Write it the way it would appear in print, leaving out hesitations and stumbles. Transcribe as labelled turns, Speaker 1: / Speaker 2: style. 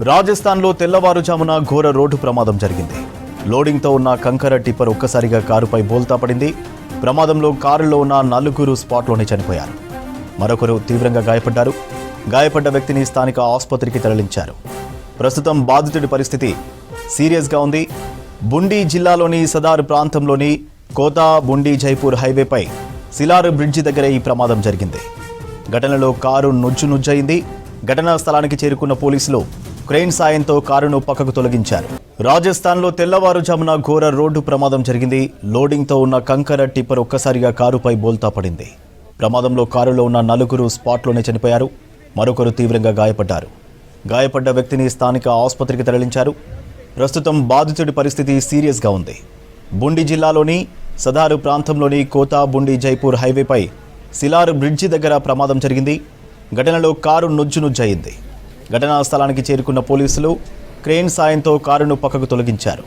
Speaker 1: రాజస్థాన్లో తెల్లవారుజామున ఘోర రోడ్డు ప్రమాదం జరిగింది. లోడింగ్తో ఉన్న కంకర టిప్పర్ ఒక్కసారిగా కారుపై బోల్తా పడింది. ప్రమాదంలో కారులో ఉన్న 4 స్పాట్లోనే చనిపోయారు. మరొకరు తీవ్రంగా గాయపడ్డారు. గాయపడ్డ వ్యక్తిని స్థానిక ఆసుపత్రికి తరలించారు. ప్రస్తుతం బాధితుడి పరిస్థితి సీరియస్గా ఉంది. బుండీ జిల్లాలోని సదార్ ప్రాంతంలోని కోతా బుండీ జైపూర్ హైవేపై సిలార్ బ్రిడ్జి దగ్గర ఈ ప్రమాదం జరిగింది. ఘటనలో కారు నుజ్జయింది. ఘటనా స్థలానికి చేరుకున్న పోలీసులు క్రెయిన్ సాయంతో కారును పక్కకు తొలగించారు. రాజస్థాన్లో తెల్లవారుజామున ఘోర రోడ్డు ప్రమాదం జరిగింది. లోడింగ్తో ఉన్న కంకర టిప్పర్ ఒక్కసారిగా కారుపై బోల్తా పడింది. ప్రమాదంలో కారులో ఉన్న 4 స్పాట్లోనే చనిపోయారు. మరొకరు తీవ్రంగా గాయపడ్డారు. గాయపడ్డ వ్యక్తిని స్థానిక ఆసుపత్రికి తరలించారు. ప్రస్తుతం బాధితుడి పరిస్థితి సీరియస్గా ఉంది. బుండి జిల్లాలోని సదారు ప్రాంతంలోని కోతా బుండి జైపూర్ హైవేపై సిలార్ బ్రిడ్జి దగ్గర ప్రమాదం జరిగింది. ఘటనలో కారు నుజ్జయింది. ఘటనా స్థలానికి చేరుకున్న పోలీసులు క్రెయిన్ సాయంతో కారును పక్కకు తొలగించారు.